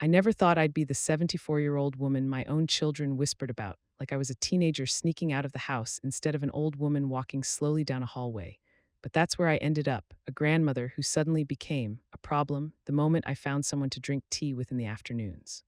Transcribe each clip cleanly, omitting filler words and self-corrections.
I never thought I'd be the 74-year-old woman my own children whispered about, like I was a teenager sneaking out of the house instead of an old woman walking slowly down a hallway. But that's where I ended up, a grandmother who suddenly became a problem the moment I found someone to drink tea with in the afternoons.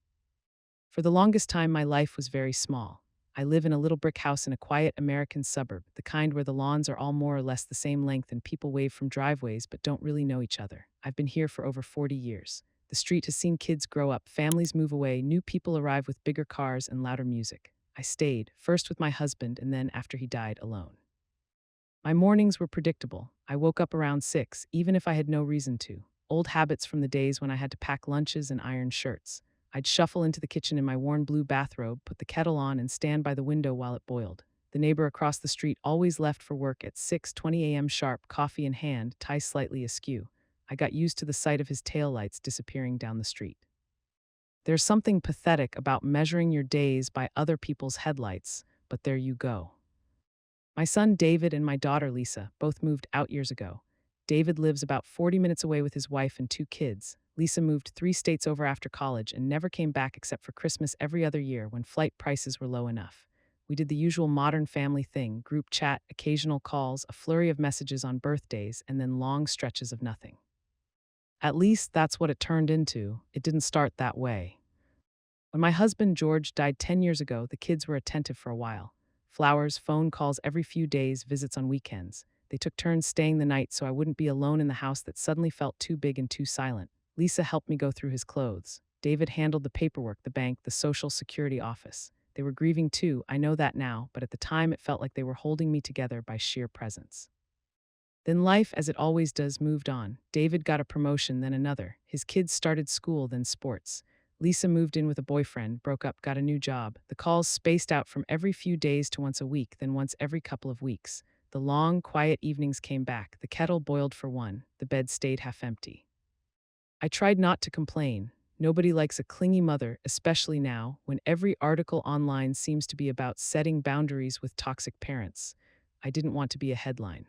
For the longest time, my life was very small. I live in a little brick house in a quiet American suburb, the kind where the lawns are all more or less the same length and people wave from driveways but don't really know each other. I've been here for over 40 years. The street has seen kids grow up, families move away, new people arrive with bigger cars and louder music. I stayed, first with my husband and then, after he died, alone. My mornings were predictable. I woke up around 6, even if I had no reason to. Old habits from the days when I had to pack lunches and iron shirts. I'd shuffle into the kitchen in my worn blue bathrobe, put the kettle on, and stand by the window while it boiled. The neighbor across the street always left for work at 6:20 a.m. sharp, coffee in hand, tie slightly askew. I got used to the sight of his taillights disappearing down the street. There's something pathetic about measuring your days by other people's headlights, but there you go. My son David and my daughter Lisa both moved out years ago. David lives about 40 minutes away with his wife and 2 kids. Lisa moved 3 states over after college and never came back except for Christmas every other year when flight prices were low enough. We did the usual modern family thing: group chat, occasional calls, a flurry of messages on birthdays, and then long stretches of nothing. At least that's what it turned into. It didn't start that way. When my husband George died 10 years ago, the kids were attentive for a while. Flowers, phone calls every few days, visits on weekends. They took turns staying the night so I wouldn't be alone in the house that suddenly felt too big and too silent. Lisa helped me go through his clothes. David handled the paperwork, the bank, the social security office. They were grieving too, I know that now, but at the time it felt like they were holding me together by sheer presence. Then life, as it always does, moved on. David got a promotion, then another. His kids started school, then sports. Lisa moved in with a boyfriend, broke up, got a new job. The calls spaced out from every few days to once a week, then once every couple of weeks. The long, quiet evenings came back. The kettle boiled for one. The bed stayed half empty. I tried not to complain. Nobody likes a clingy mother, especially now, when every article online seems to be about setting boundaries with toxic parents. I didn't want to be a headline.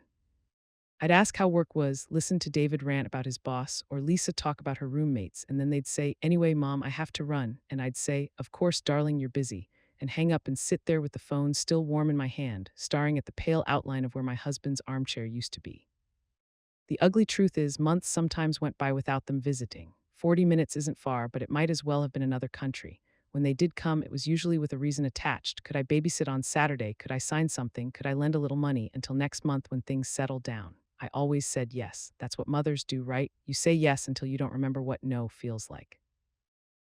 I'd ask how work was, listen to David rant about his boss, or Lisa talk about her roommates, and then they'd say, "Anyway, Mom, I have to run." And I'd say, "Of course, darling, you're busy," and hang up and sit there with the phone still warm in my hand, staring at the pale outline of where my husband's armchair used to be. The ugly truth is, months sometimes went by without them visiting. 40 minutes isn't far, but it might as well have been another country. When they did come, it was usually with a reason attached. Could I babysit on Saturday? Could I sign something? Could I lend a little money until next month when things settled down? I always said yes. That's what mothers do, right? You say yes until you don't remember what no feels like.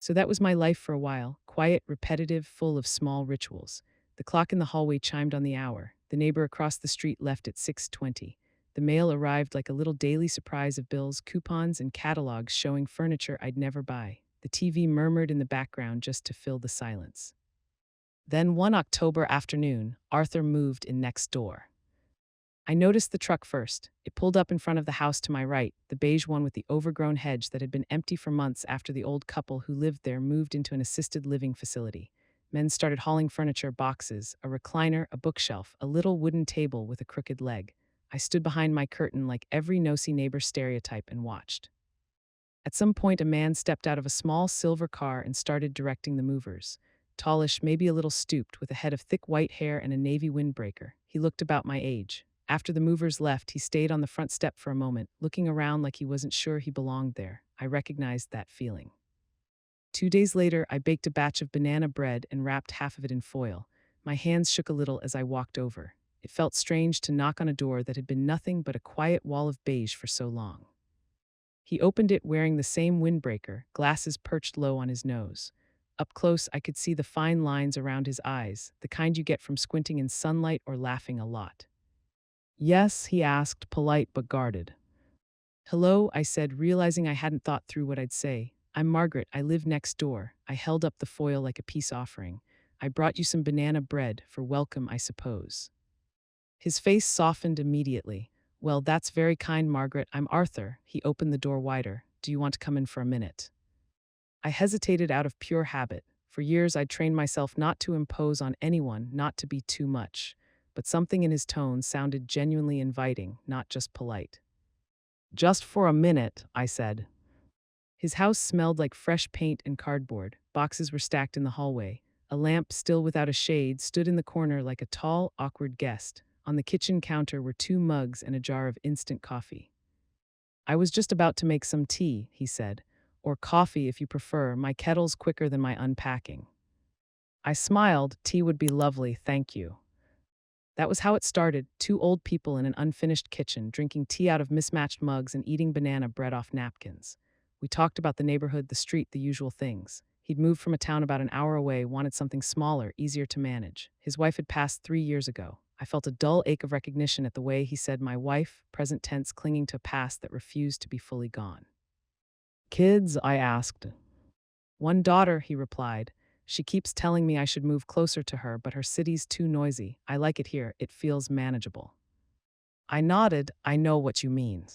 So that was my life for a while, quiet, repetitive, full of small rituals. The clock in the hallway chimed on the hour. The neighbor across the street left at 6:20. The mail arrived like a little daily surprise of bills, coupons, and catalogs showing furniture I'd never buy. The TV murmured in the background just to fill the silence. Then one October afternoon, Arthur moved in next door. I noticed the truck first. It pulled up in front of the house to my right, the beige one with the overgrown hedge that had been empty for months after the old couple who lived there moved into an assisted living facility. Men started hauling furniture, boxes, a recliner, a bookshelf, a little wooden table with a crooked leg. I stood behind my curtain like every nosy neighbor stereotype and watched. At some point, a man stepped out of a small silver car and started directing the movers. Tallish, maybe a little stooped, with a head of thick white hair and a navy windbreaker. He looked about my age. After the movers left, he stayed on the front step for a moment, looking around like he wasn't sure he belonged there. I recognized that feeling. 2 days later, I baked a batch of banana bread and wrapped half of it in foil. My hands shook a little as I walked over. It felt strange to knock on a door that had been nothing but a quiet wall of beige for so long. He opened it wearing the same windbreaker, glasses perched low on his nose. Up close, I could see the fine lines around his eyes, the kind you get from squinting in sunlight or laughing a lot. "Yes?" he asked, polite but guarded. "Hello," I said, realizing I hadn't thought through what I'd say. "I'm Margaret. I live next door." I held up the foil like a peace offering. "I brought you some banana bread, for welcome, I suppose." His face softened immediately. "Well, that's very kind, Margaret. I'm Arthur." He opened the door wider. "Do you want to come in for a minute?" I hesitated out of pure habit. For years, I'd trained myself not to impose on anyone, not to be too much. But something in his tone sounded genuinely inviting, not just polite. "Just for a minute," I said. His house smelled like fresh paint and cardboard. Boxes were stacked in the hallway. A lamp, still without a shade, stood in the corner like a tall, awkward guest. On the kitchen counter were 2 mugs and a jar of instant coffee. I was just about to make some tea, he said. Or coffee if you prefer. My kettle's quicker than my unpacking. I smiled. Tea would be lovely, thank you. That was how it started, 2 old people in an unfinished kitchen, drinking tea out of mismatched mugs and eating banana bread off napkins. We talked about the neighborhood, the street, the usual things. He'd moved from a town about an hour away, wanted something smaller, easier to manage. His wife had passed 3 years ago. I felt a dull ache of recognition at the way he said my wife, present tense, clinging to a past that refused to be fully gone. Kids? I asked. One daughter, he replied. She keeps telling me I should move closer to her, but her city's too noisy. I like it here. It feels manageable. I nodded. I know what you mean.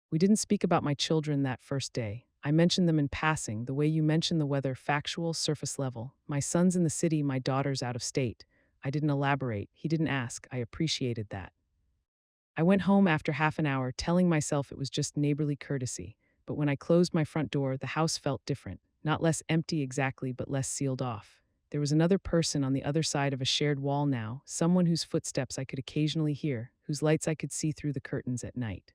We didn't speak about my children that first day. I mentioned them in passing, the way you mention the weather, factual, surface level. My son's in the city, my daughter's out of state. I didn't elaborate. He didn't ask. I appreciated that. I went home after half an hour, telling myself it was just neighborly courtesy. But when I closed my front door, the house felt different. Not less empty exactly, but less sealed off. There was another person on the other side of a shared wall now, someone whose footsteps I could occasionally hear, whose lights I could see through the curtains at night.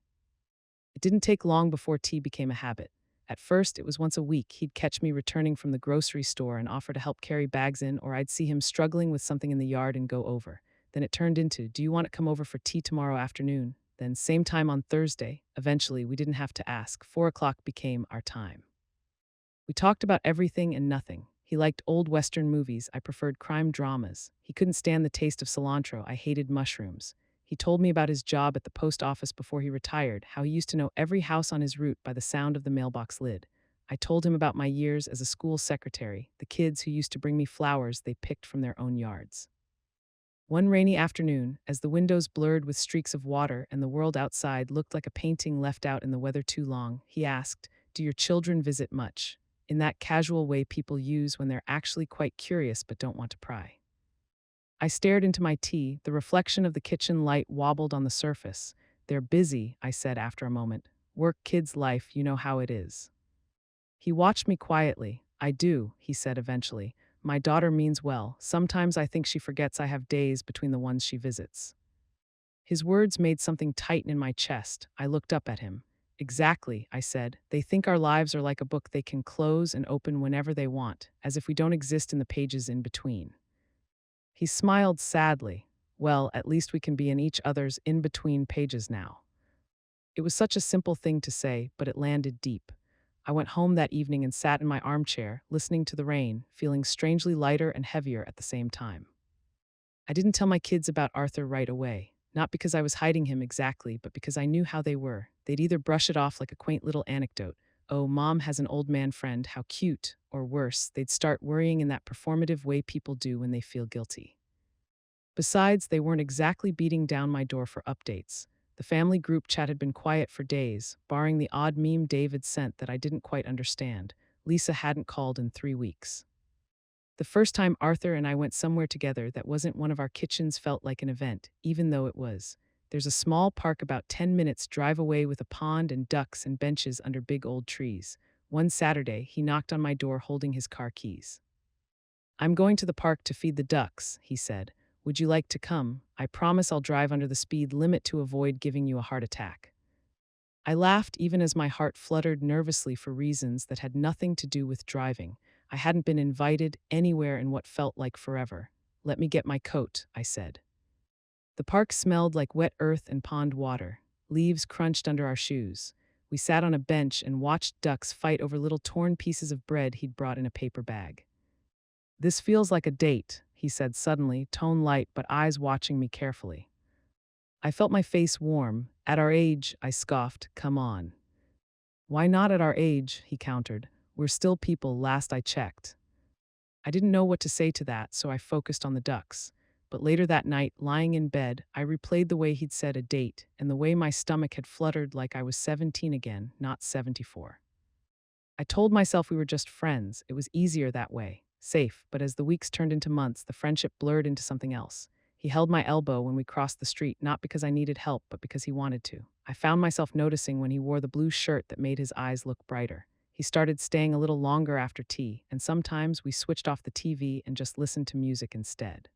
It didn't take long before tea became a habit. At first, it was once a week. He'd catch me returning from the grocery store and offer to help carry bags in, or I'd see him struggling with something in the yard and go over. Then it turned into, do you want to come over for tea tomorrow afternoon? Then same time on Thursday. Eventually, we didn't have to ask. 4 o'clock became our time. We talked about everything and nothing. He liked old Western movies. I preferred crime dramas. He couldn't stand the taste of cilantro. I hated mushrooms. He told me about his job at the post office before he retired, how he used to know every house on his route by the sound of the mailbox lid. I told him about my years as a school secretary, the kids who used to bring me flowers they picked from their own yards. One rainy afternoon, as the windows blurred with streaks of water and the world outside looked like a painting left out in the weather too long, he asked, do your children visit much? In that casual way people use when they're actually quite curious but don't want to pry. I stared into my tea. The reflection of the kitchen light wobbled on the surface. They're busy, I said after a moment. Work, kids, life, you know how it is. He watched me quietly. I do, he said eventually. My daughter means well. Sometimes I think she forgets I have days between the ones she visits. His words made something tighten in my chest. I looked up at him. Exactly, I said. They think our lives are like a book they can close and open whenever they want, as if we don't exist in the pages in between. He smiled sadly. Well, at least we can be in each other's in-between pages now. It was such a simple thing to say, but it landed deep. I went home that evening and sat in my armchair, listening to the rain, feeling strangely lighter and heavier at the same time. I didn't tell my kids about Arthur right away, not because I was hiding him exactly, but because I knew how they were. They'd either brush it off like a quaint little anecdote, oh, mom has an old man friend, how cute, or worse, they'd start worrying in that performative way people do when they feel guilty. Besides, they weren't exactly beating down my door for updates. The family group chat had been quiet for days, barring the odd meme David sent that I didn't quite understand. Lisa hadn't called in 3 weeks. The first time Arthur and I went somewhere together that wasn't one of our kitchens felt like an event, even though it was. There's a small park about 10 minutes drive away with a pond and ducks and benches under big old trees. One Saturday, he knocked on my door holding his car keys. I'm going to the park to feed the ducks, he said. Would you like to come? I promise I'll drive under the speed limit to avoid giving you a heart attack. I laughed even as my heart fluttered nervously for reasons that had nothing to do with driving. I hadn't been invited anywhere in what felt like forever. Let me get my coat, I said. The park smelled like wet earth and pond water. Leaves crunched under our shoes. We sat on a bench and watched ducks fight over little torn pieces of bread he'd brought in a paper bag. This feels like a date, he said suddenly, tone light but eyes watching me carefully. I felt my face warm. At our age, I scoffed, come on. Why not at our age, he countered. We're still people, last I checked. I didn't know what to say to that, so I focused on the ducks. But later that night, lying in bed, I replayed the way he'd said a date, and the way my stomach had fluttered like I was 17 again, not 74. I told myself we were just friends. It was easier that way. Safe, but as the weeks turned into months, the friendship blurred into something else. He held my elbow when we crossed the street, not because I needed help, but because he wanted to. I found myself noticing when he wore the blue shirt that made his eyes look brighter. He started staying a little longer after tea, and sometimes we switched off the TV and just listened to music instead.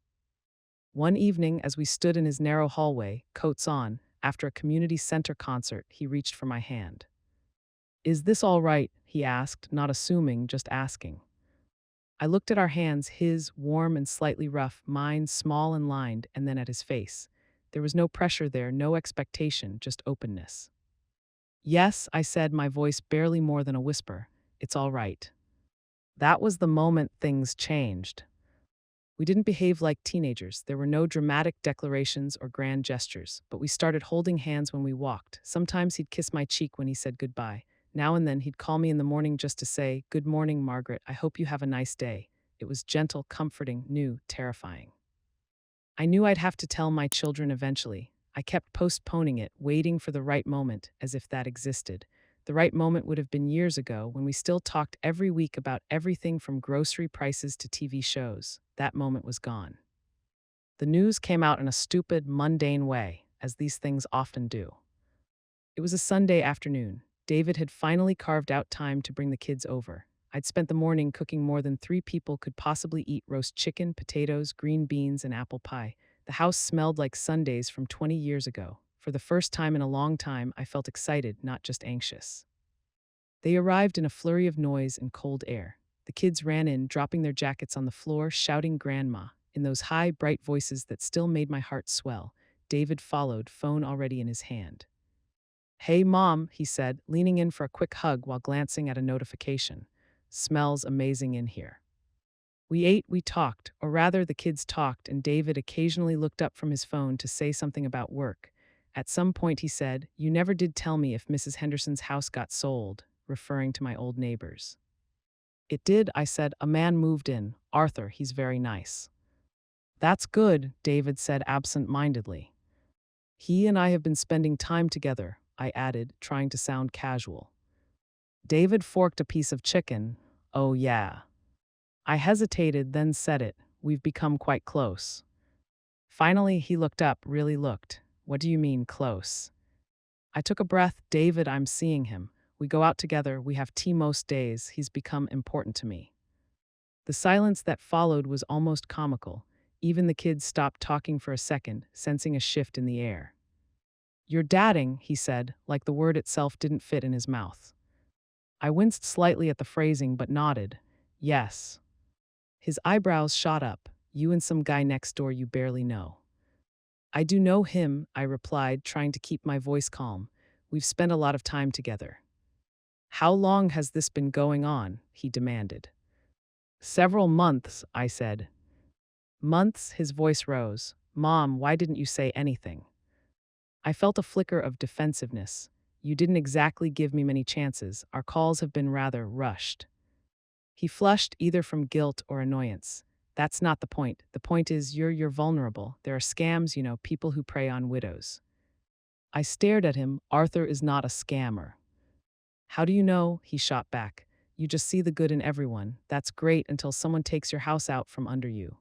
One evening, as we stood in his narrow hallway, coats on, after a community center concert, he reached for my hand. "Is this all right?" he asked, not assuming, just asking. I looked at our hands, his warm and slightly rough, mine small and lined, and then at his face. There was no pressure there, no expectation, just openness. "Yes," I said, my voice barely more than a whisper. "It's all right." That was the moment things changed. We didn't behave like teenagers. There were no dramatic declarations or grand gestures, but we started holding hands when we walked. Sometimes he'd kiss my cheek when he said goodbye. Now and then he'd call me in the morning just to say, "Good morning, Margaret. I hope you have a nice day." It was gentle, comforting, new, terrifying. I knew I'd have to tell my children eventually. I kept postponing it, waiting for the right moment, as if that existed. The right moment would have been years ago, when we still talked every week about everything from grocery prices to TV shows. That moment was gone. The news came out in a stupid, mundane way, as these things often do. It was a Sunday afternoon. David had finally carved out time to bring the kids over. I'd spent the morning cooking more than 3 people could possibly eat: roast chicken, potatoes, green beans, and apple pie. The house smelled like Sundays from 20 years ago. For the first time in a long time, I felt excited, not just anxious. They arrived in a flurry of noise and cold air. The kids ran in, dropping their jackets on the floor, shouting "Grandma," in those high, bright voices that still made my heart swell. David followed, phone already in his hand. "Hey, Mom," he said, leaning in for a quick hug while glancing at a notification. "Smells amazing in here." We ate, we talked, or rather, the kids talked, and David occasionally looked up from his phone to say something about work. At some point, he said, "You never did tell me if Mrs. Henderson's house got sold," referring to my old neighbors. "It did," I said. "A man moved in. Arthur, he's very nice." "That's good," David said absent-mindedly. "He and I have been spending time together," I added, trying to sound casual. David forked a piece of chicken. "Oh, yeah." I hesitated, then said it. "We've become quite close." Finally, he looked up, really looked. "What do you mean, close?" I took a breath. "David, I'm seeing him. We go out together, we have tea most days. He's become important to me." The silence that followed was almost comical. Even the kids stopped talking for a second, sensing a shift in the air. "You're dadding," he said, like the word itself didn't fit in his mouth. I winced slightly at the phrasing but nodded. "Yes." His eyebrows shot up. "You and some guy next door you barely know." "I do know him," I replied, trying to keep my voice calm. "We've spent a lot of time together." "How long has this been going on?" he demanded. "Several months," I said. "Months?" His voice rose. "Mom, why didn't you say anything?" I felt a flicker of defensiveness. "You didn't exactly give me many chances. Our calls have been rather rushed." He flushed, either from guilt or annoyance. "That's not the point. The point is you're vulnerable. There are scams, people who prey on widows." I stared at him. "Arthur is not a scammer." "How do you know?" He shot back. "You just see the good in everyone. That's great until someone takes your house out from under you."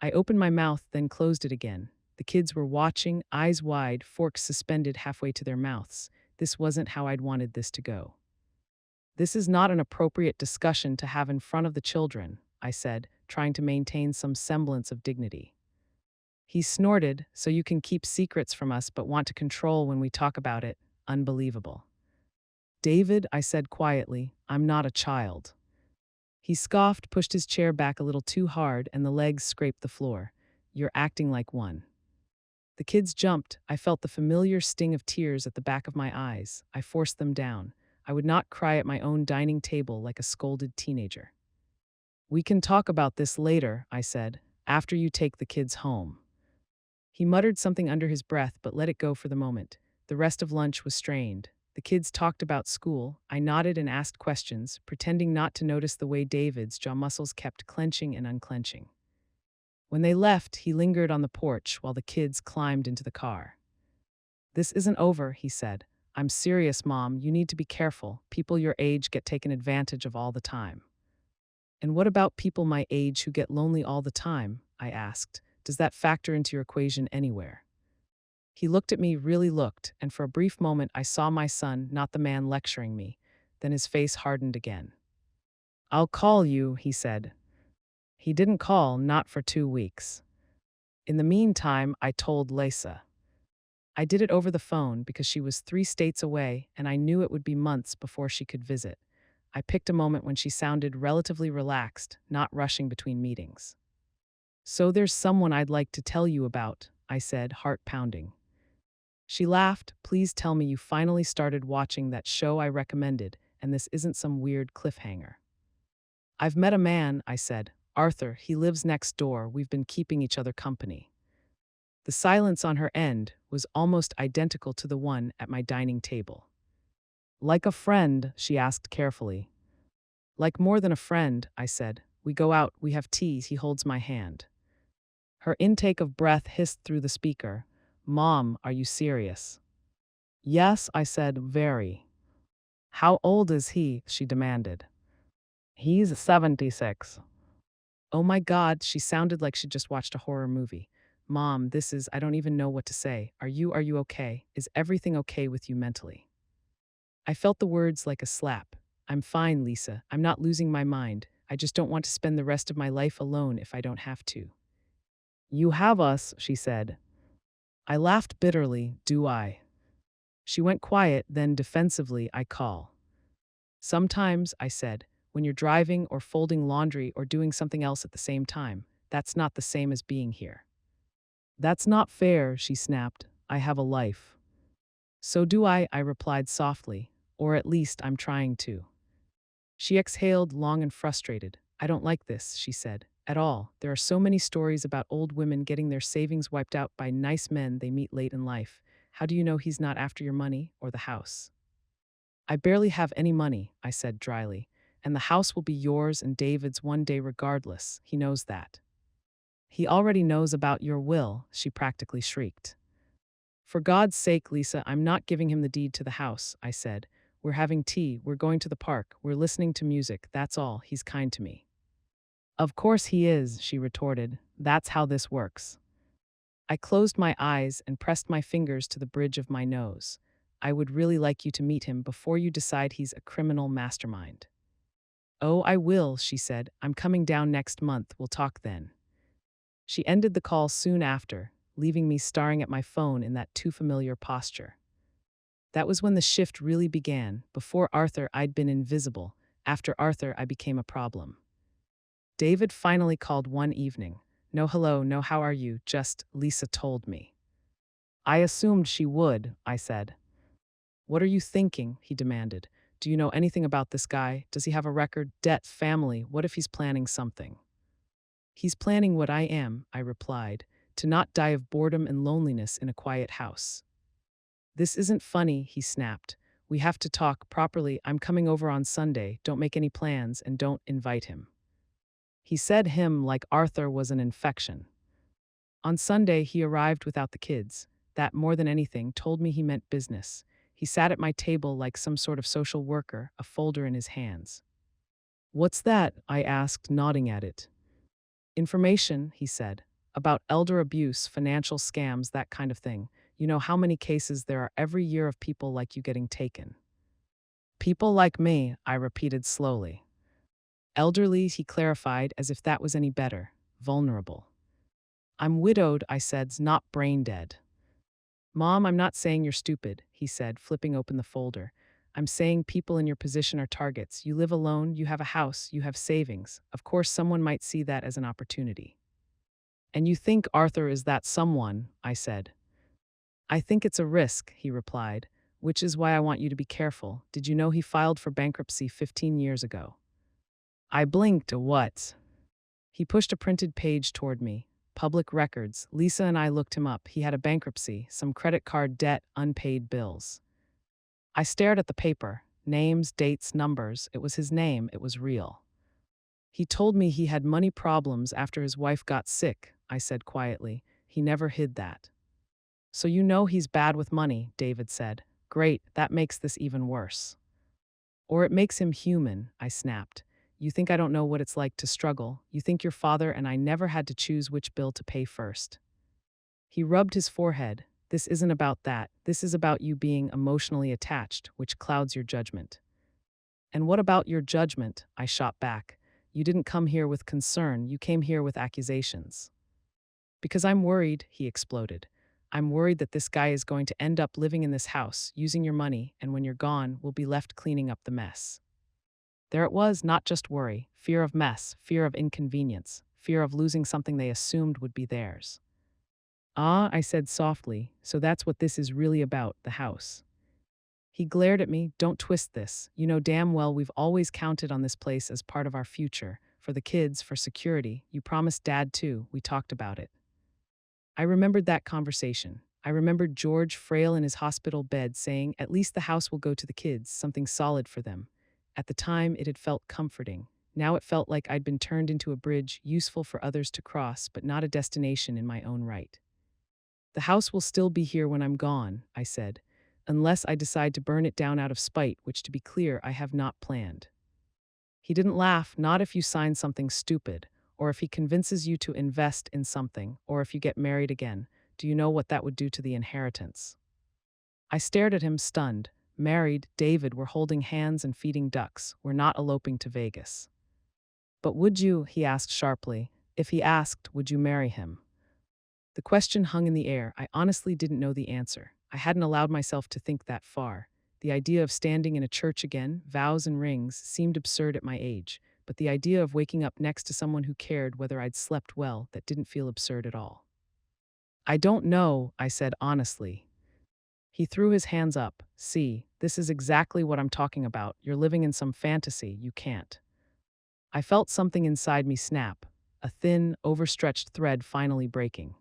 I opened my mouth, then closed it again. The kids were watching, eyes wide, forks suspended halfway to their mouths. This wasn't how I'd wanted this to go. "This is not an appropriate discussion to have in front of the children," I said, trying to maintain some semblance of dignity. He snorted. "So you can keep secrets from us but want to control when we talk about it? Unbelievable." "David," I said quietly, "I'm not a child." He scoffed, pushed his chair back a little too hard, and the legs scraped the floor. "You're acting like one." The kids jumped. I felt the familiar sting of tears at the back of my eyes. I forced them down. I would not cry at my own dining table like a scolded teenager. "We can talk about this later," I said, "after you take the kids home." He muttered something under his breath but let it go for the moment. The rest of lunch was strained. The kids talked about school. I nodded and asked questions, pretending not to notice the way David's jaw muscles kept clenching and unclenching. When they left, he lingered on the porch while the kids climbed into the car. "This isn't over," he said. "I'm serious, Mom. You need to be careful. People your age get taken advantage of all the time." "And what about people my age who get lonely all the time?" I asked. "Does that factor into your equation anywhere?" He looked at me, really looked, and for a brief moment I saw my son, not the man lecturing me. Then his face hardened again. I'll call you, he said. He didn't call, not for 2 weeks. In the meantime, I told Lisa. I did it over the phone because she was 3 states away and I knew it would be months before she could visit. I picked a moment when she sounded relatively relaxed, not rushing between meetings. So there's someone I'd like to tell you about, I said, heart pounding. She laughed. Please tell me you finally started watching that show I recommended and this isn't some weird cliffhanger. I've met a man, I said. Arthur, he lives next door. We've been keeping each other company. The silence on her end was almost identical to the one at my dining table. Like a friend, she asked carefully. Like more than a friend, I said. We go out, we have tea, he holds my hand. Her intake of breath hissed through the speaker. Mom, are you serious? Yes, I said, very. How old is he? She demanded. He's 76. Oh my God, she sounded like she'd just watched a horror movie. Mom, I don't even know what to say. Are you okay? Is everything okay with you mentally? I felt the words like a slap. I'm fine, Lisa. I'm not losing my mind. I just don't want to spend the rest of my life alone if I don't have to. You have us, she said. I laughed bitterly. Do I? She went quiet, then defensively, I call. Sometimes, I said, when you're driving or folding laundry or doing something else at the same time, that's not the same as being here. That's not fair, she snapped. I have a life. So do I replied softly, or at least I'm trying to. She exhaled long and frustrated. I don't like this, she said, at all. There are so many stories about old women getting their savings wiped out by nice men they meet late in life. How do you know he's not after your money or the house? I barely have any money, I said dryly, and the house will be yours and David's one day regardless. He knows that. He already knows about your will, she practically shrieked. For God's sake, Lisa, I'm not giving him the deed to the house, I said. We're having tea, we're going to the park, we're listening to music, that's all. He's kind to me. Of course he is, she retorted. That's how this works. I closed my eyes and pressed my fingers to the bridge of my nose. I would really like you to meet him before you decide he's a criminal mastermind. Oh, I will, she said. I'm coming down next month. We'll talk then. She ended the call soon after, leaving me staring at my phone in that too familiar posture. That was when the shift really began. Before Arthur, I'd been invisible. After Arthur, I became a problem. David finally called one evening. No hello, no how are you, just Lisa told me. I assumed she would, I said. What are you thinking? He demanded. Do you know anything about this guy? Does he have a record, debt, family? What if he's planning something? He's planning what I am, I replied, to not die of boredom and loneliness in a quiet house. This isn't funny, he snapped. We have to talk properly. I'm coming over on Sunday. Don't make any plans and don't invite him. He said him like Arthur was an infection. On Sunday, he arrived without the kids. That, more than anything, told me he meant business. He sat at my table like some sort of social worker, a folder in his hands. What's that? I asked, nodding at it. Information, he said, about elder abuse, financial scams, that kind of thing. You know how many cases there are every year of people like you getting taken. People like me, I repeated slowly. Elderly, he clarified, as if that was any better. Vulnerable. I'm widowed, I said, not brain dead. Mom, I'm not saying you're stupid, he said, flipping open the folder. I'm saying people in your position are targets. You live alone, you have a house, you have savings. Of course, someone might see that as an opportunity. And you think Arthur is that someone, I said. I think it's a risk, he replied, which is why I want you to be careful. Did you know he filed for bankruptcy 15 years ago? I blinked. What? He pushed a printed page toward me. Public records. Lisa and I looked him up. He had a bankruptcy, some credit card debt, unpaid bills. I stared at the paper. Names, dates, numbers. It was his name. It was real. He told me he had money problems after his wife got sick, I said quietly. He never hid that. So you know he's bad with money, David said. Great, that makes this even worse. Or it makes him human, I snapped. You think I don't know what it's like to struggle. You think your father and I never had to choose which bill to pay first. He rubbed his forehead. This isn't about that. This is about you being emotionally attached, which clouds your judgment. And what about your judgment? I shot back. You didn't come here with concern, you came here with accusations. Because I'm worried, he exploded. I'm worried that this guy is going to end up living in this house, using your money, and when you're gone, we'll be left cleaning up the mess. There it was, not just worry, fear of mess, fear of inconvenience, fear of losing something they assumed would be theirs. Ah, I said softly, so that's what this is really about, the house. He glared at me. Don't twist this. You know damn well we've always counted on this place as part of our future. For the kids, for security. You promised Dad too. We talked about it. I remembered that conversation. I remembered George, frail in his hospital bed, saying, at least the house will go to the kids, something solid for them. At the time, it had felt comforting. Now it felt like I'd been turned into a bridge, useful for others to cross, but not a destination in my own right. The house will still be here when I'm gone, I said, unless I decide to burn it down out of spite, which, to be clear, I have not planned. He didn't laugh, not if you sign something stupid, or if he convinces you to invest in something, or if you get married again. Do you know what that would do to the inheritance? I stared at him, stunned. Married, David, we're holding hands and feeding ducks. We're not eloping to Vegas. But would you, he asked sharply, if he asked, would you marry him? The question hung in the air. I honestly didn't know the answer. I hadn't allowed myself to think that far. The idea of standing in a church again, vows and rings, seemed absurd at my age, but the idea of waking up next to someone who cared whether I'd slept well, that didn't feel absurd at all. I don't know, I said honestly. He threw his hands up. See, this is exactly what I'm talking about. You're living in some fantasy. You can't. I felt something inside me snap, a thin, overstretched thread finally breaking.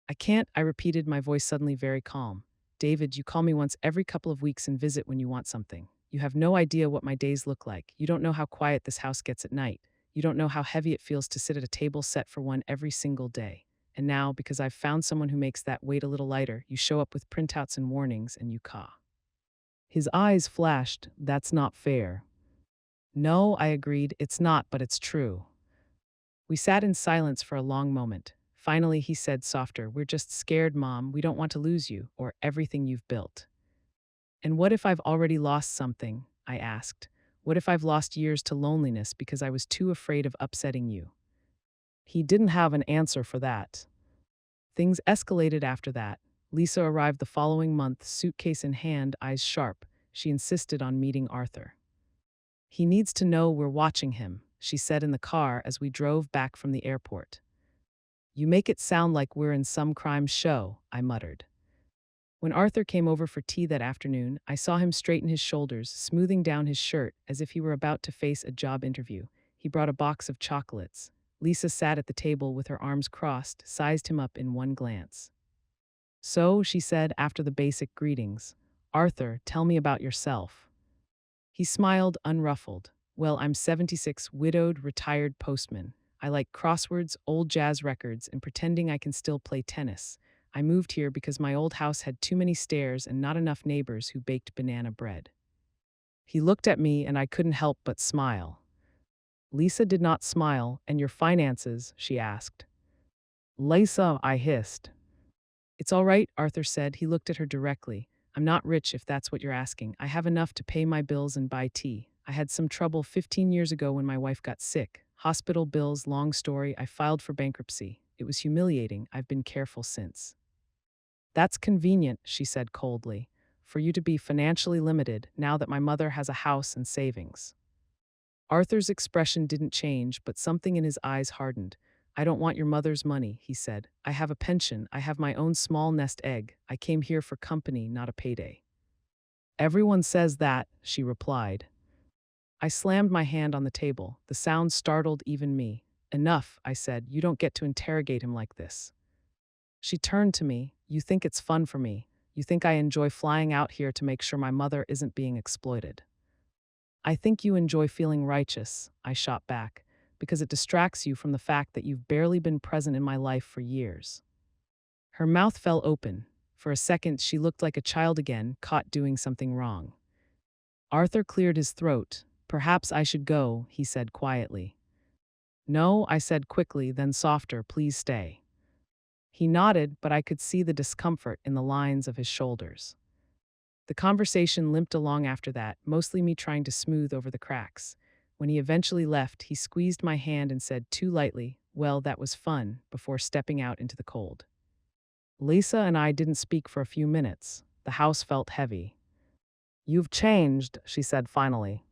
I can't, I repeated, my voice suddenly very calm. David, you call me once every couple of weeks and visit when you want something. You have no idea what my days look like. You don't know how quiet this house gets at night. You don't know how heavy it feels to sit at a table set for one every single day. And now, because I've found someone who makes that weight a little lighter, you show up with printouts and warnings and you caw. His eyes flashed. That's not fair. No, I agreed. It's not, but it's true. We sat in silence for a long moment. Finally, he said softer, we're just scared, Mom. We don't want to lose you or everything you've built. And what if I've already lost something? I asked. What if I've lost years to loneliness because I was too afraid of upsetting you? He didn't have an answer for that. Things escalated after that. Lisa arrived the following month, suitcase in hand, eyes sharp. She insisted on meeting Arthur. He needs to know we're watching him, she said in the car as we drove back from the airport. You make it sound like we're in some crime show, I muttered. When Arthur came over for tea that afternoon, I saw him straighten his shoulders, smoothing down his shirt as if he were about to face a job interview. He brought a box of chocolates. Lisa sat at the table with her arms crossed, sized him up in one glance. So, she said after the basic greetings, Arthur, tell me about yourself. He smiled, unruffled. Well, I'm 76, widowed, retired postman. I like crosswords, old jazz records, and pretending I can still play tennis. I moved here because my old house had too many stairs and not enough neighbors who baked banana bread. He looked at me and I couldn't help but smile. Lisa did not smile. And your finances? She asked. Lisa, I hissed. It's all right, Arthur said. He looked at her directly. I'm not rich if that's what you're asking. I have enough to pay my bills and buy tea. I had some trouble 15 years ago when my wife got sick. Hospital bills, long story. I filed for bankruptcy. It was humiliating. I've been careful since. That's convenient, she said coldly, for you to be financially limited now that my mother has a house and savings. Arthur's expression didn't change, but something in his eyes hardened. I don't want your mother's money, he said. I have a pension. I have my own small nest egg. I came here for company, not a payday. Everyone says that, she replied. I slammed my hand on the table. The sound startled even me. Enough, I said. You don't get to interrogate him like this. She turned to me. You think it's fun for me. You think I enjoy flying out here to make sure my mother isn't being exploited. I think you enjoy feeling righteous, I shot back, because it distracts you from the fact that you've barely been present in my life for years. Her mouth fell open. For a second, she looked like a child again, caught doing something wrong. Arthur cleared his throat. Perhaps I should go, he said quietly. No, I said quickly, then softer, please stay. He nodded, but I could see the discomfort in the lines of his shoulders. The conversation limped along after that, mostly me trying to smooth over the cracks. When he eventually left, he squeezed my hand and said too lightly, "Well, that was fun," before stepping out into the cold. Lisa and I didn't speak for a few minutes. The house felt heavy. "You've changed," she said finally.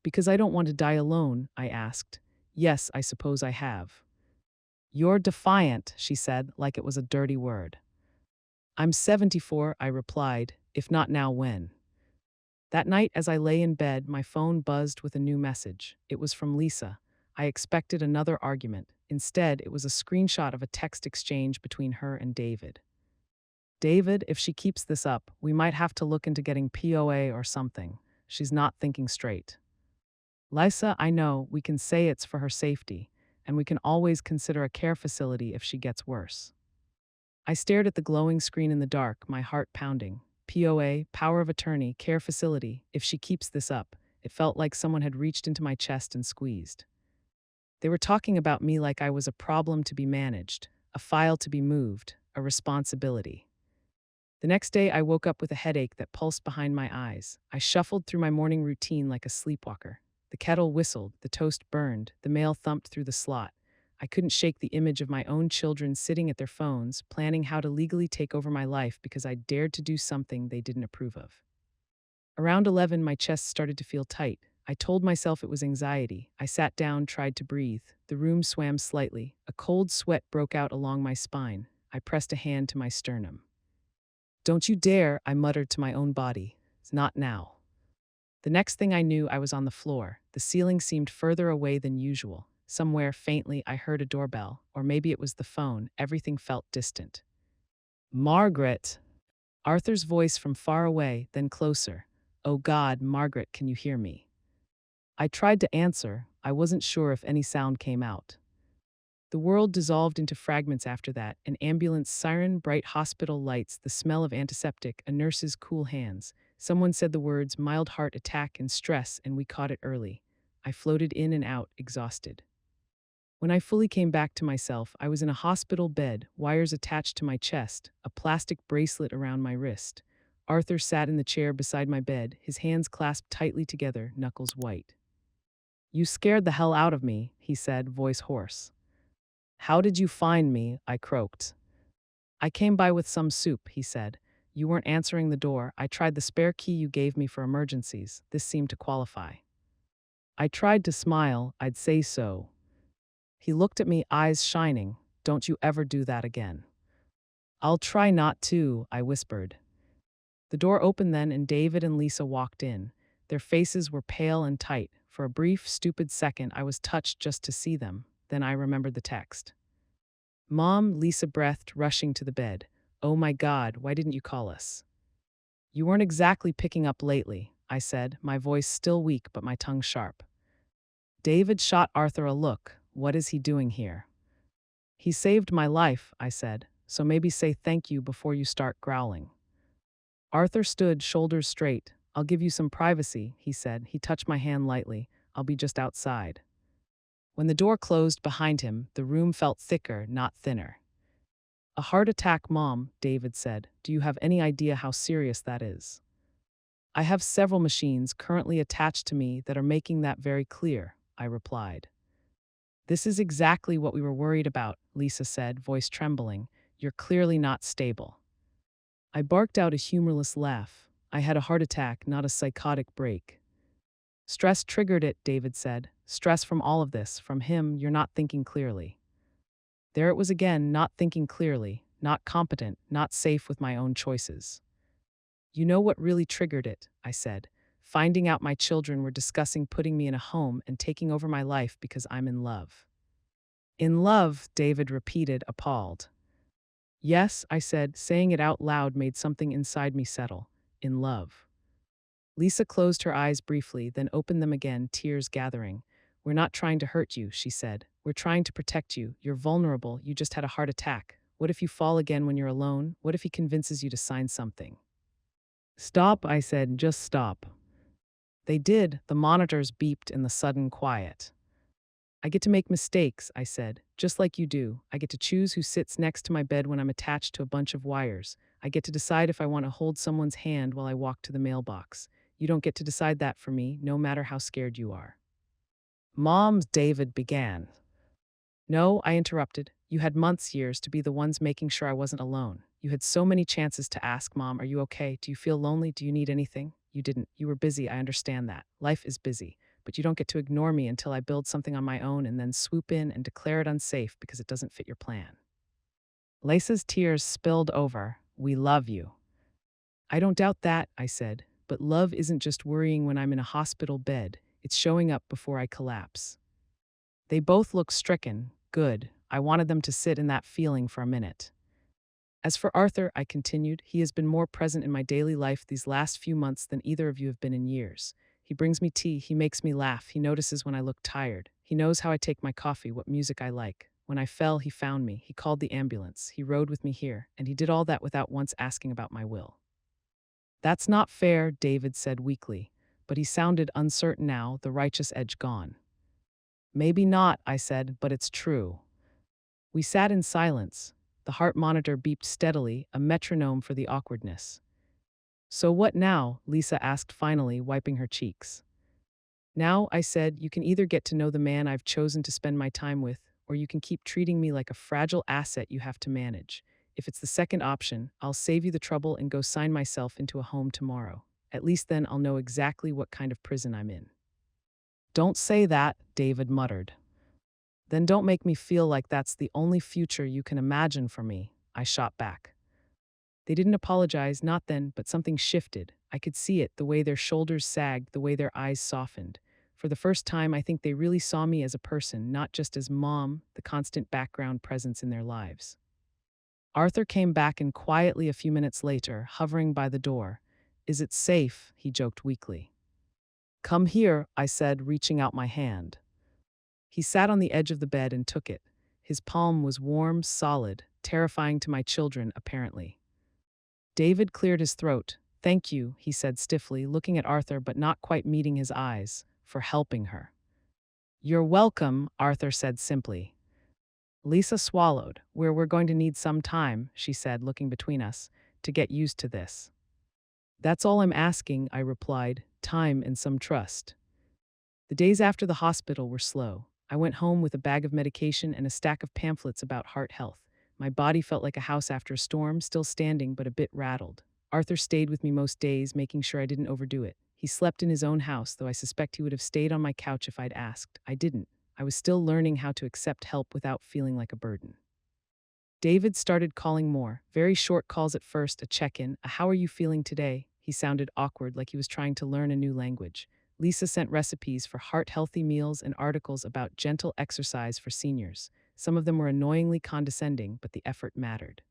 "Because I don't want to die alone," I asked. "Yes, I suppose I have." "You're defiant," she said, like it was a dirty word. "I'm 74, I replied. "If not now, when?" That night, as I lay in bed, my phone buzzed with a new message. It was from Lisa. I expected another argument. Instead, it was a screenshot of a text exchange between her and David. "David, if she keeps this up, we might have to look into getting POA or something. She's not thinking straight. Lisa, I know, we can say it's for her safety, and we can always consider a care facility if she gets worse." I stared at the glowing screen in the dark, my heart pounding. POA, power of attorney, care facility. If she keeps this up, it felt like someone had reached into my chest and squeezed. They were talking about me like I was a problem to be managed, a file to be moved, a responsibility. The next day, I woke up with a headache that pulsed behind my eyes. I shuffled through my morning routine like a sleepwalker. The kettle whistled, the toast burned, the mail thumped through the slot. I couldn't shake the image of my own children sitting at their phones, planning how to legally take over my life because I dared to do something they didn't approve of. Around 11, my chest started to feel tight. I told myself it was anxiety. I sat down, tried to breathe. The room swam slightly. A cold sweat broke out along my spine. I pressed a hand to my sternum. "Don't you dare," I muttered to my own body. "It's not now." The next thing I knew, I was on the floor. The ceiling seemed further away than usual. Somewhere, faintly, I heard a doorbell, or maybe it was the phone. Everything felt distant. "Margaret!" Arthur's voice from far away, then closer. "Oh God, Margaret, can you hear me?" I tried to answer. I wasn't sure if any sound came out. The world dissolved into fragments after that, an ambulance siren, bright hospital lights, the smell of antiseptic, a nurse's cool hands. Someone said the words mild heart attack and stress, and we caught it early. I floated in and out, exhausted. When I fully came back to myself, I was in a hospital bed, wires attached to my chest, a plastic bracelet around my wrist. Arthur sat in the chair beside my bed, his hands clasped tightly together, knuckles white. "You scared the hell out of me," he said, voice hoarse. "How did you find me?" I croaked. "I came by with some soup," he said. "You weren't answering the door. I tried the spare key you gave me for emergencies. This seemed to qualify." I tried to smile, I'd say so. He looked at me, eyes shining. "Don't you ever do that again." "I'll try not to," I whispered. The door opened then, and David and Lisa walked in. Their faces were pale and tight. For a brief, stupid second, I was touched just to see them. Then I remembered the text. "Mom," Lisa breathed, rushing to the bed. "Oh my God, why didn't you call us?" "You weren't exactly picking up lately," I said, my voice still weak but my tongue sharp. David shot Arthur a look. "What is he doing here?" "He saved my life," I said, "so maybe say thank you before you start growling." Arthur stood, shoulders straight. "I'll give you some privacy," he said. He touched my hand lightly. "I'll be just outside." When the door closed behind him, the room felt thicker, not thinner. "A heart attack, Mom," David said. "Do you have any idea how serious that is?" "I have several machines currently attached to me that are making that very clear," I replied. "This is exactly what we were worried about," Lisa said, voice trembling. "You're clearly not stable." I barked out a humorless laugh. "I had a heart attack, not a psychotic break." "Stress triggered it," David said. "Stress from all of this, from him, you're not thinking clearly." There it was again, not thinking clearly, not competent, not safe with my own choices. "You know what really triggered it," I said. "Finding out my children were discussing putting me in a home and taking over my life because I'm in love." "In love," David repeated, appalled. "Yes," I said, saying it out loud made something inside me settle. "In love." Lisa closed her eyes briefly, then opened them again, tears gathering. "We're not trying to hurt you," she said. "We're trying to protect you. You're vulnerable. You just had a heart attack. What if you fall again when you're alone? What if he convinces you to sign something?" "Stop," I said, "just stop." They did. The monitors beeped in the sudden quiet. "I get to make mistakes," I said. Just like you do, I get to choose who sits next to my bed when I'm attached to a bunch of wires. I get to decide if I want to hold someone's hand while I walk to the mailbox. You don't get to decide that for me, no matter how scared you are. Mom's David began. No, I interrupted. You had months, years to be the ones making sure I wasn't alone. You had so many chances to ask, Mom, are you okay? Do you feel lonely? Do you need anything? You didn't. You were busy. I understand that. Life is busy. But you don't get to ignore me until I build something on my own and then swoop in and declare it unsafe because it doesn't fit your plan. Lisa's tears spilled over. We love you. I don't doubt that, I said. But love isn't just worrying when I'm in a hospital bed. It's showing up before I collapse. They both looked stricken. Good. I wanted them to sit in that feeling for a minute. As for Arthur, I continued, he has been more present in my daily life these last few months than either of you have been in years. He brings me tea, he makes me laugh, he notices when I look tired. He knows how I take my coffee, what music I like. When I fell, he found me, he called the ambulance, he rode with me here, and he did all that without once asking about my will. That's not fair, David said weakly, but he sounded uncertain now, the righteous edge gone. Maybe not, I said, but it's true. We sat in silence. The heart monitor beeped steadily, a metronome for the awkwardness. So what now? Lisa asked finally, wiping her cheeks. Now, I said, you can either get to know the man I've chosen to spend my time with, or you can keep treating me like a fragile asset you have to manage. If it's the second option, I'll save you the trouble and go sign myself into a home tomorrow. At least then I'll know exactly what kind of prison I'm in. Don't say that, David muttered. Then don't make me feel like that's the only future you can imagine for me, I shot back. They didn't apologize, not then, but something shifted. I could see it, the way their shoulders sagged, the way their eyes softened. For the first time, I think they really saw me as a person, not just as Mom, the constant background presence in their lives. Arthur came back in quietly a few minutes later, hovering by the door. Is it safe? He joked weakly. Come here, I said, reaching out my hand. He sat on the edge of the bed and took it. His palm was warm, solid, terrifying to my children, apparently. David cleared his throat. Thank you, he said stiffly, looking at Arthur but not quite meeting his eyes, for helping her. You're welcome, Arthur said simply. Lisa swallowed. We're going to need some time, she said, looking between us, to get used to this. That's all I'm asking, I replied, time and some trust. The days after the hospital were slow. I went home with a bag of medication and a stack of pamphlets about heart health. My body felt like a house after a storm, still standing but a bit rattled. Arthur stayed with me most days, making sure I didn't overdo it. He slept in his own house, though I suspect he would have stayed on my couch if I'd asked. I didn't. I was still learning how to accept help without feeling like a burden. David started calling more. Very short calls at first, a check-in, a how are you feeling today? He sounded awkward, like he was trying to learn a new language. Lisa sent recipes for heart-healthy meals and articles about gentle exercise for seniors. Some of them were annoyingly condescending, but the effort mattered.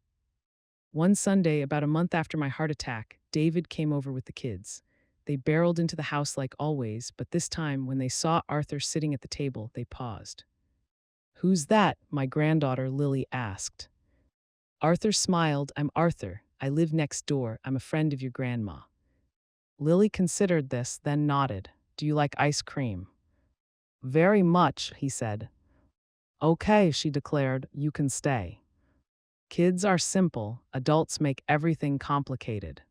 One Sunday, about a month after my heart attack, David came over with the kids. They barreled into the house like always, but this time, when they saw Arthur sitting at the table, they paused. Who's that? My granddaughter Lily asked. Arthur smiled. I'm Arthur. I live next door. I'm a friend of your grandma. Lily considered this, then nodded. Do you like ice cream? Very much, he said. Okay, she declared, you can stay. Kids are simple, adults make everything complicated.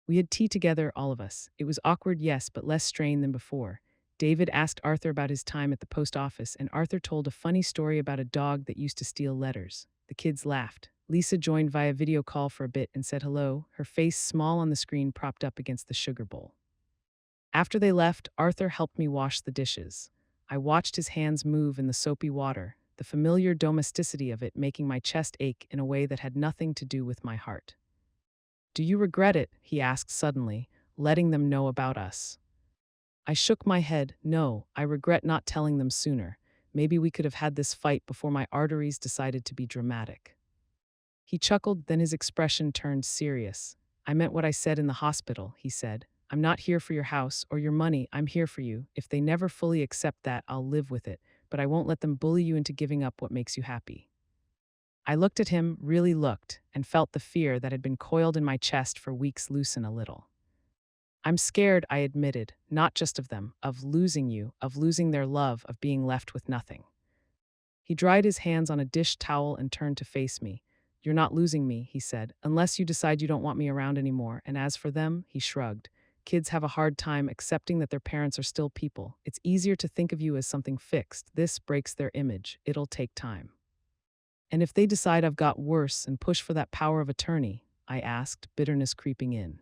We had tea together, all of us. It was awkward, yes, but less strained than before. David asked Arthur about his time at the post office, and Arthur told a funny story about a dog that used to steal letters. The kids laughed. Lisa joined via video call for a bit and said hello, her face small on the screen propped up against the sugar bowl. After they left, Arthur helped me wash the dishes. I watched his hands move in the soapy water, the familiar domesticity of it making my chest ache in a way that had nothing to do with my heart. Do you regret it? He asked suddenly, letting them know about us. I shook my head. No, I regret not telling them sooner. Maybe we could have had this fight before my arteries decided to be dramatic. He chuckled, then his expression turned serious. I meant what I said in the hospital, he said. I'm not here for your house or your money, I'm here for you. If they never fully accept that, I'll live with it, but I won't let them bully you into giving up what makes you happy. I looked at him, really looked, and felt the fear that had been coiled in my chest for weeks loosen a little. I'm scared, I admitted, not just of them, of losing you, of losing their love, of being left with nothing. He dried his hands on a dish towel and turned to face me. You're not losing me, he said, unless you decide you don't want me around anymore. And as for them, he shrugged. Kids have a hard time accepting that their parents are still people. It's easier to think of you as something fixed. This breaks their image. It'll take time. And if they decide I've got worse and push for that power of attorney, I asked, bitterness creeping in.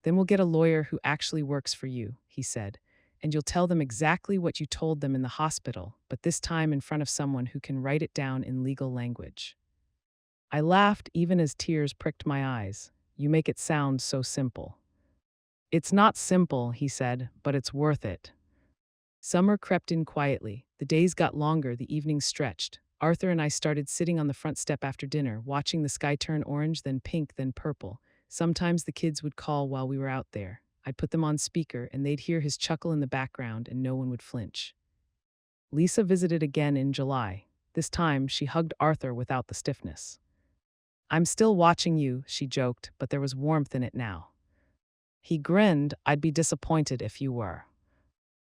Then we'll get a lawyer who actually works for you, he said, and you'll tell them exactly what you told them in the hospital, but this time in front of someone who can write it down in legal language. I laughed even as tears pricked my eyes. You make it sound so simple. It's not simple, he said, but it's worth it. Summer crept in quietly. The days got longer, the evenings stretched. Arthur and I started sitting on the front step after dinner, watching the sky turn orange, then pink, then purple. Sometimes the kids would call while we were out there. I'd put them on speaker, and they'd hear his chuckle in the background, and no one would flinch. Lisa visited again in July. This time, she hugged Arthur without the stiffness. I'm still watching you, she joked, but there was warmth in it now. He grinned. I'd be disappointed if you were.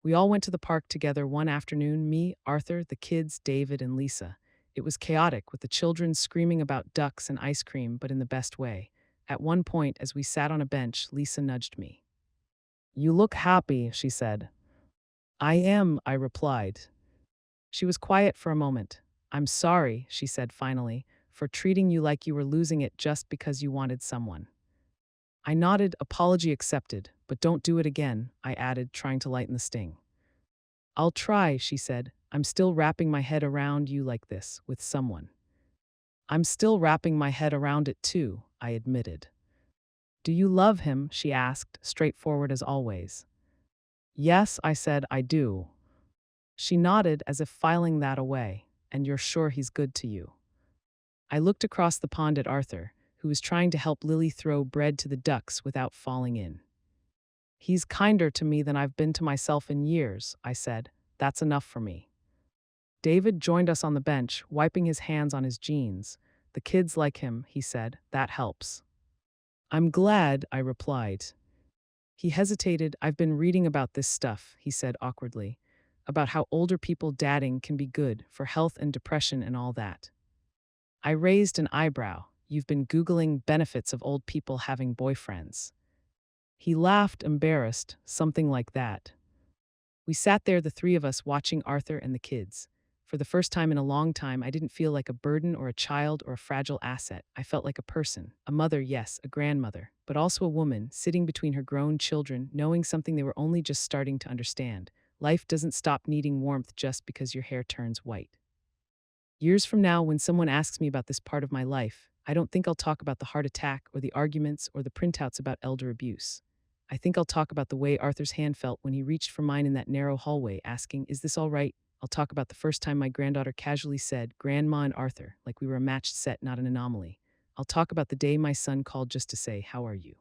We all went to the park together one afternoon, me, Arthur, the kids, David, and Lisa. It was chaotic, with the children screaming about ducks and ice cream, but in the best way. At one point, as we sat on a bench, Lisa nudged me. You look happy, she said. I am, I replied. She was quiet for a moment. I'm sorry, she said finally, for treating you like you were losing it just because you wanted someone. I nodded, apology accepted, but don't do it again, I added, trying to lighten the sting. I'll try, she said. I'm still wrapping my head around you like this, with someone. I'm still wrapping my head around it too, I admitted. Do you love him? She asked, straightforward as always. Yes, I said, I do. She nodded as if filing that away. And you're sure he's good to you? I looked across the pond at Arthur, who was trying to help Lily throw bread to the ducks without falling in. He's kinder to me than I've been to myself in years, I said. That's enough for me. David joined us on the bench, wiping his hands on his jeans. The kids like him, he said. That helps. I'm glad, I replied. He hesitated. I've been reading about this stuff, he said awkwardly, about how older people dadding can be good for health and depression and all that. I raised an eyebrow. You've been Googling benefits of old people having boyfriends. He laughed, embarrassed, something like that. We sat there, the three of us, watching Arthur and the kids. For the first time in a long time, I didn't feel like a burden or a child or a fragile asset. I felt like a person, a mother, yes, a grandmother, but also a woman, sitting between her grown children, knowing something they were only just starting to understand. Life doesn't stop needing warmth just because your hair turns white. Years from now, when someone asks me about this part of my life, I don't think I'll talk about the heart attack or the arguments or the printouts about elder abuse. I think I'll talk about the way Arthur's hand felt when he reached for mine in that narrow hallway, asking, "Is this all right?" I'll talk about the first time my granddaughter casually said, "Grandma and Arthur," like we were a matched set, not an anomaly. I'll talk about the day my son called just to say, "How are you?"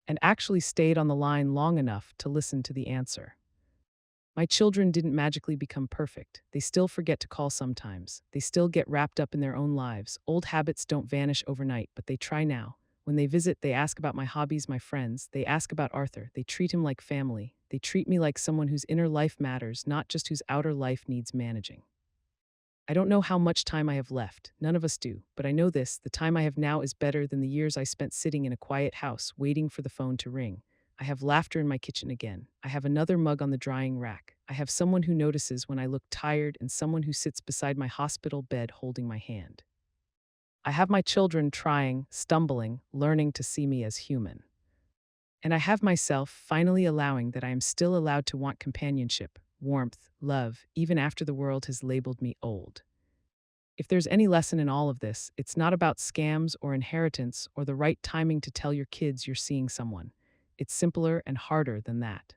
and actually stayed on the line long enough to listen to the answer. My children didn't magically become perfect. They still forget to call sometimes. They still get wrapped up in their own lives. Old habits don't vanish overnight, but they try now. When they visit, they ask about my hobbies, my friends. They ask about Arthur. They treat him like family. They treat me like someone whose inner life matters, not just whose outer life needs managing. I don't know how much time I have left. None of us do. But I know this: the time I have now is better than the years I spent sitting in a quiet house, waiting for the phone to ring. I have laughter in my kitchen again. I have another mug on the drying rack. I have someone who notices when I look tired and someone who sits beside my hospital bed holding my hand. I have my children trying, stumbling, learning to see me as human. And I have myself finally allowing that I am still allowed to want companionship, warmth, love, even after the world has labeled me old. If there's any lesson in all of this, it's not about scams or inheritance or the right timing to tell your kids you're seeing someone. It's simpler and harder than that.